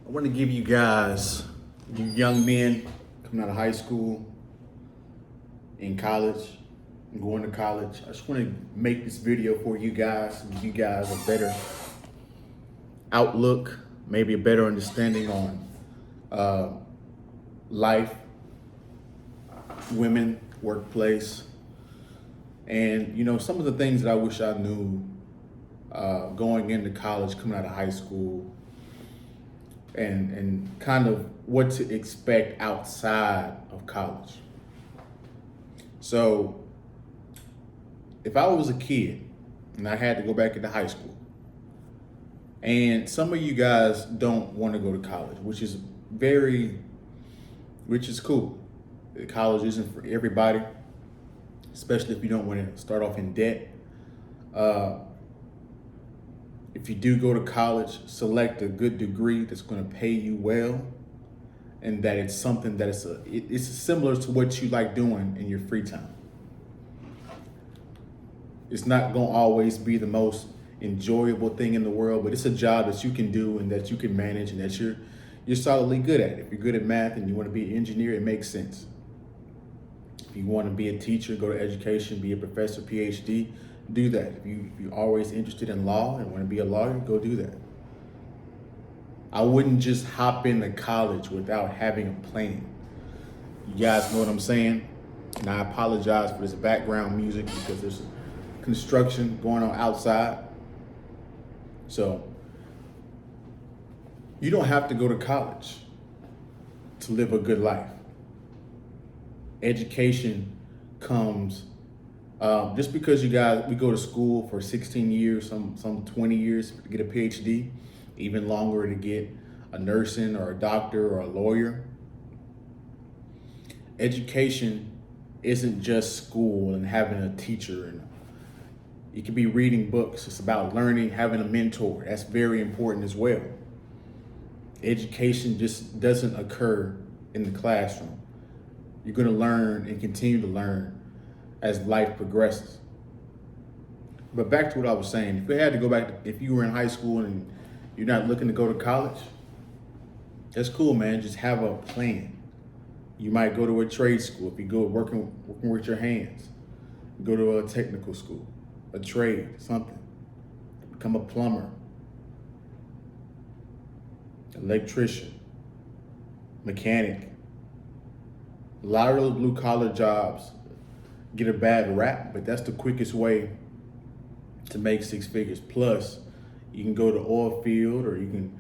I want to give you guys, you young men coming out of high school, in college, and going to college. I just want to make this video for you guys and give you guys a better outlook, maybe a better understanding on life, women, workplace, and some of the things that I wish I knew going into college, coming out of high school, and kind of what to expect outside of college. So if I was a kid and I had to go back into high school, and some of you guys don't want to go to college, which is cool. College isn't for everybody, especially if you don't want to start off in debt. If you do go to college, select a good degree that's going to pay you well, and that it's something that it's similar to what you like doing in your free time. It's not going to always be the most enjoyable thing in the world, but it's a job that you can do and that you can manage and that you're solidly good at. If you're good at math and you want to be an engineer, it makes sense. If you want to be a teacher, go to education, be a professor, PhD, do that. If you're always interested in law and want to be a lawyer, go do that. I wouldn't just hop into college without having a plan. You guys know what I'm saying? And I apologize for this background music because there's construction going on outside. So you don't have to go to college to live a good life. Education comes just because we go to school for 16 years, some 20 years to get a PhD, even longer to get a nursing or a doctor or a lawyer. Education isn't just school and having a teacher, and it could be reading books. It's about learning, having a mentor. That's very important as well. Education just doesn't occur in the classroom. You're going to learn and continue to learn as life progresses. But back to what I was saying, if we had to go back, if you were in high school and you're not looking to go to college, that's cool, man. Just have a plan. You might go to a trade school if you go working with your hands. Go to a technical school, a trade, something. Become a plumber, electrician, mechanic. A lot of those blue collar jobs get a bad rap, but that's the quickest way to make six figures. Plus, you can go to oil field, or you can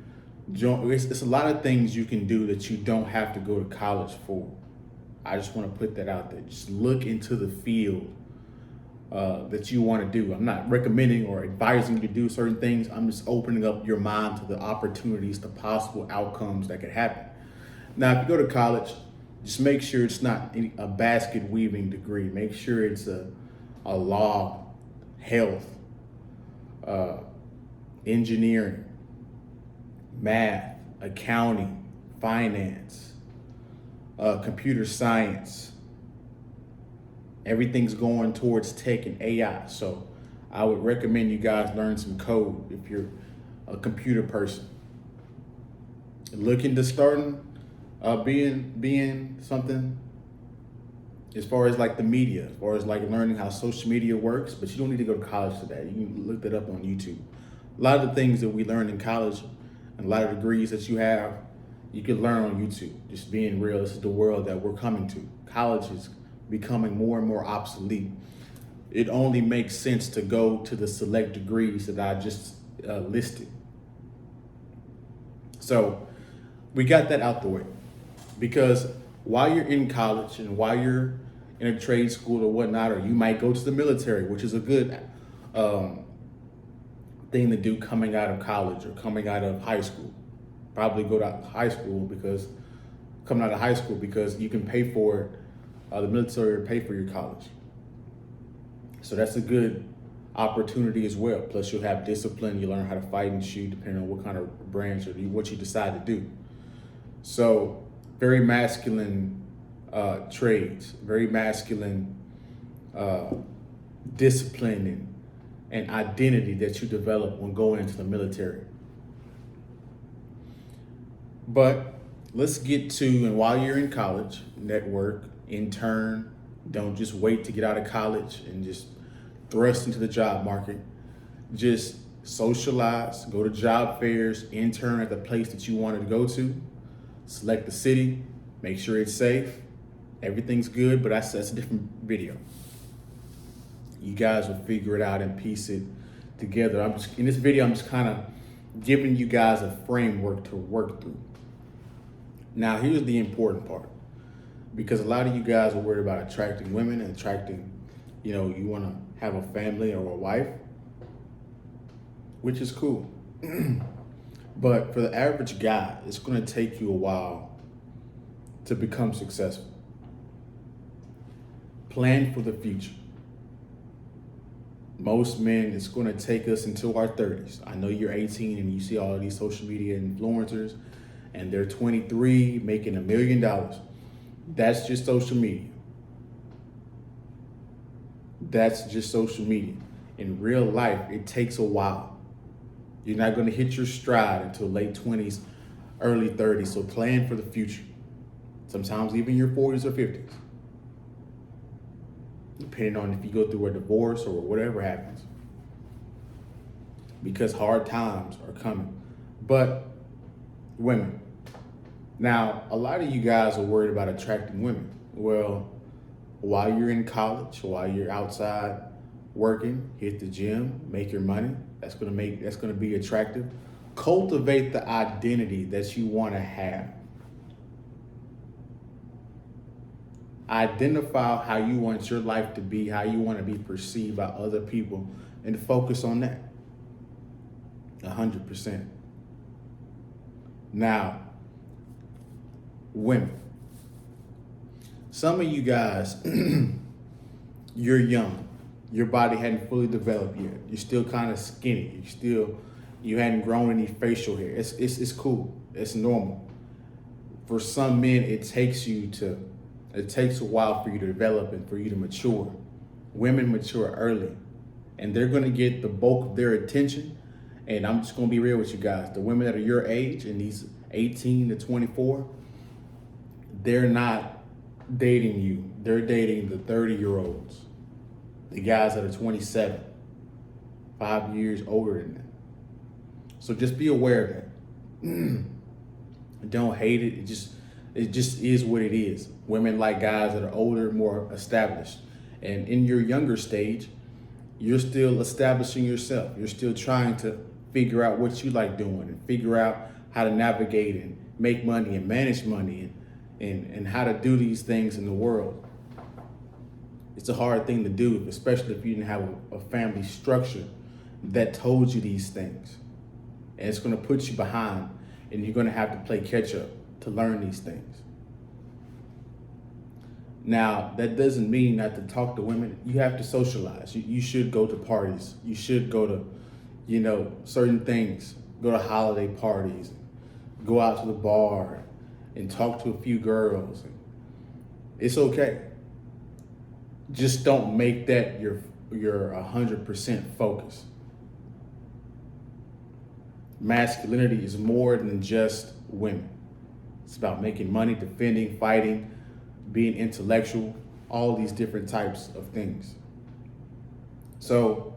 join. It's a lot of things you can do that you don't have to go to college for. I just want to put that out there. Just look into the field that you want to do. I'm not recommending or advising you to do certain things. I'm just opening up your mind to the opportunities, the possible outcomes that could happen. Now, if you go to college, just make sure it's not a basket weaving degree. Make sure it's a law, health, engineering, math, accounting, finance, computer science. Everything's going towards tech and AI. So I would recommend you guys learn some code if you're a computer person. Looking to starting being something as far as like the media, as far as like learning how social media works, but you don't need to go to college for that. You can look that up on YouTube. A lot of the things that we learn in college and a lot of degrees that you have, you can learn on YouTube. Just being real, this is the world that we're coming to. College is becoming more and more obsolete. It only makes sense to go to the select degrees that I just listed. So we got that out the way. Because while you're in college and while you're in a trade school or whatnot, or you might go to the military, which is a good thing to do coming out of college or coming out of high school. Probably go to high school because you can pay for it. The military will pay for your college. So that's a good opportunity as well. Plus you'll have discipline. You learn how to fight and shoot depending on what kind of branch or what you decide to do. So very masculine trades, very masculine discipline and identity that you develop when going into the military. But let's get to, and while you're in college, network, intern. Don't just wait to get out of college and just thrust into the job market. Just socialize, go to job fairs, intern at the place that you wanted to go to, select the city, make sure it's safe, everything's good, but that's a different video. You guys will figure it out and piece it together. In this video, I'm just kind of giving you guys a framework to work through. Now, here's the important part, because a lot of you guys are worried about attracting women and attracting, you want to have a family or a wife, which is cool. But for the average guy, it's going to take you a while to become successful. Plan for the future. Most men, it's going to take us until our 30s. I know you're 18 and you see all of these social media influencers and they're 23 making $1 million. That's just social media. That's just social media. In real life, it takes a while. You're not going to hit your stride until late 20s, early 30s. So plan for the future. Sometimes even your 40s or 50s. Depending on if you go through a divorce or whatever happens. Because hard times are coming. But women. Now, a lot of you guys are worried about attracting women. Well, while you're in college, while you're outside working, hit the gym, make your money. That's gonna be attractive. Cultivate the identity that you want to have. Identify how you want your life to be, how you want to be perceived by other people, and focus on that. 100%. Now, women. Some of you guys, you're young. Your body hadn't fully developed yet. You're still kind of skinny. You hadn't grown any facial hair. It's cool. It's normal. For some men, it takes a while for you to develop and for you to mature. Women mature early, and they're going to get the bulk of their attention. And I'm just going to be real with you guys. The women that are your age, and these 18 to 24, they're not dating you. They're dating the 30-year-olds, the guys that are 27, 5 years older than them. So just be aware of that. Don't hate it. It just is what it is. Women like guys that are older, more established. And in your younger stage, you're still establishing yourself. You're still trying to figure out what you like doing and figure out how to navigate and make money and manage money and how to do these things in the world. It's a hard thing to do, especially if you didn't have a family structure that told you these things. And it's going to put you behind, and you're going to have to play catch up to learn these things. Now, that doesn't mean not to talk to women. You have to socialize. You should go to parties. You should go to, certain things. Go to holiday parties. Go out to the bar and talk to a few girls. It's okay. Just don't make that your 100% focus. Masculinity is more than just women. It's about making money, defending, fighting, being intellectual, all these different types of things. So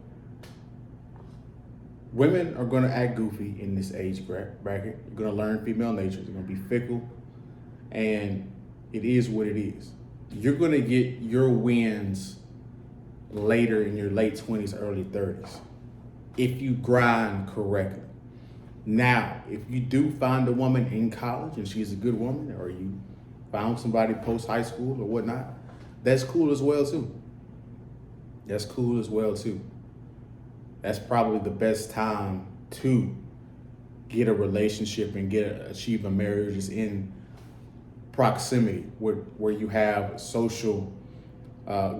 women are going to act goofy in this age bracket. You're going to learn female nature. They're going to be fickle, and it is what it is. You're going to get your wins later in your late 20s, early 30s, if you grind correctly. Now, if you do find a woman in college and she's a good woman, or you found somebody post high school or whatnot, that's cool as well too. That's cool as well too. That's probably the best time to get a relationship and achieve a marriage, is in proximity where you have social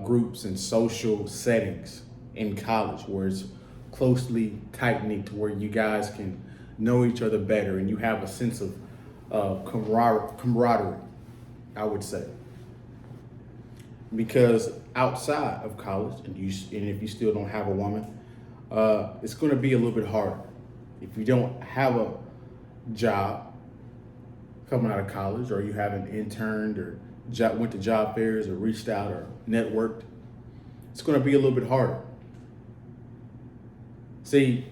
groups and social settings in college, where it's closely tight-knit to where you guys can know each other better and you have a sense of camaraderie, I would say. Because outside of college, and if you still don't have a woman, it's going to be a little bit harder. If you don't have a job, coming out of college, or you haven't interned or went to job fairs or reached out or networked, it's going to be a little bit harder. See,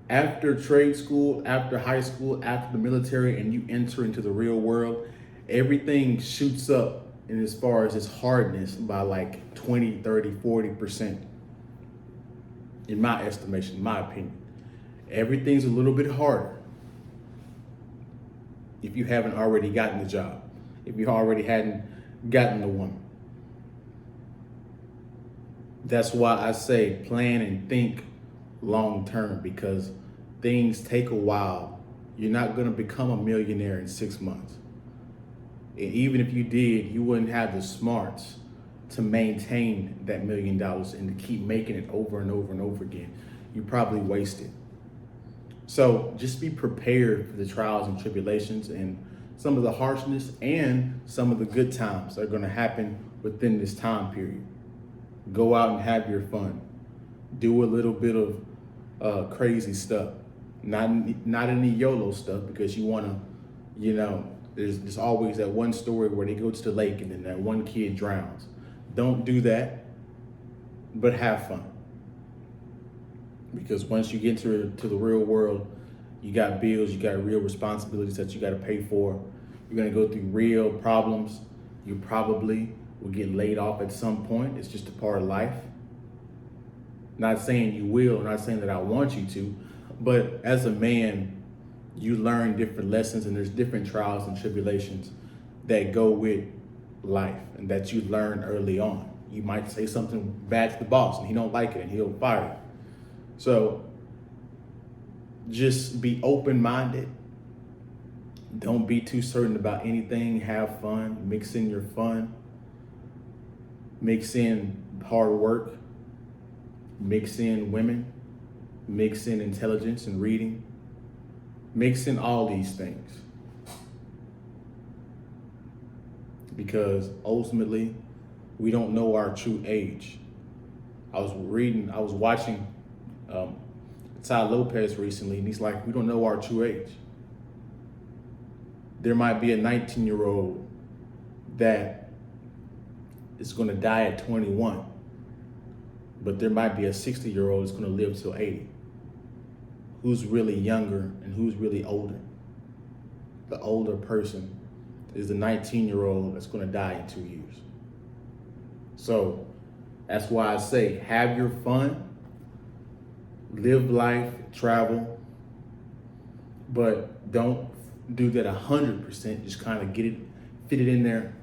after trade school, after high school, after the military, and you enter into the real world, everything shoots up in as far as its hardness by like 20, 30, 40%. In my estimation, in my opinion. Everything's a little bit harder if you haven't already gotten the job, if you already hadn't gotten the woman. That's why I say plan and think long term, because things take a while. You're not going to become a millionaire in 6 months. And even if you did, you wouldn't have the smarts to maintain that $1 million and to keep making it over and over and over again. You probably waste it. So just be prepared for the trials and tribulations and some of the harshness and some of the good times that are going to happen within this time period. Go out and have your fun. Do a little bit of crazy stuff. Not any YOLO stuff, because you want to, there's always that one story where they go to the lake and then that one kid drowns. Don't do that, but have fun. Because once you get to the real world, you got bills, you got real responsibilities that you got to pay for. You're going to go through real problems. You probably will get laid off at some point. It's just a part of life. Not saying you will, not saying that I want you to, but as a man, you learn different lessons, and there's different trials and tribulations that go with life and that you learn early on. You might say something bad to the boss and he don't like it and he'll fire you. So just be open-minded. Don't be too certain about anything. Have fun. Mix in your fun. Mix in hard work. Mix in women. Mix in intelligence and reading. Mix in all these things. Because ultimately, we don't know our true age. I was watching Ty Lopez recently, and he's like, we don't know our true age. There might be a 19-year-old that is going to die at 21, but there might be a 60-year-old that's going to live till 80. Who's really younger and who's really older? The older person is the 19-year-old that's going to die in 2 years. So that's why I say, have your fun, live life, travel, but don't do that 100%. Just kind of fit it in there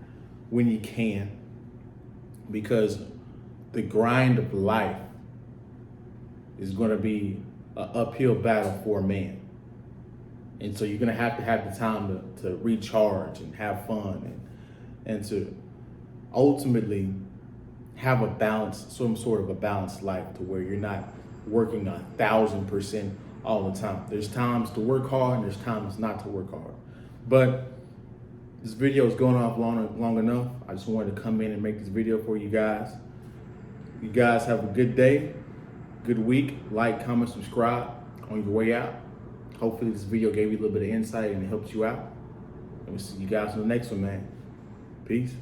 when you can, because the grind of life is going to be an uphill battle for a man. And so you're going to have the time to recharge and have fun and to ultimately have a balance, some sort of a balanced life, to where you're not working 1,000% all the time. There's times to work hard and there's times not to work hard. But this video is going off long enough. I just wanted to come in and make this video for you guys. You guys have a good day, good week. Like, comment, subscribe on your way out. Hopefully this video gave you a little bit of insight and it helped you out. And we'll see you guys in the next one, man. Peace.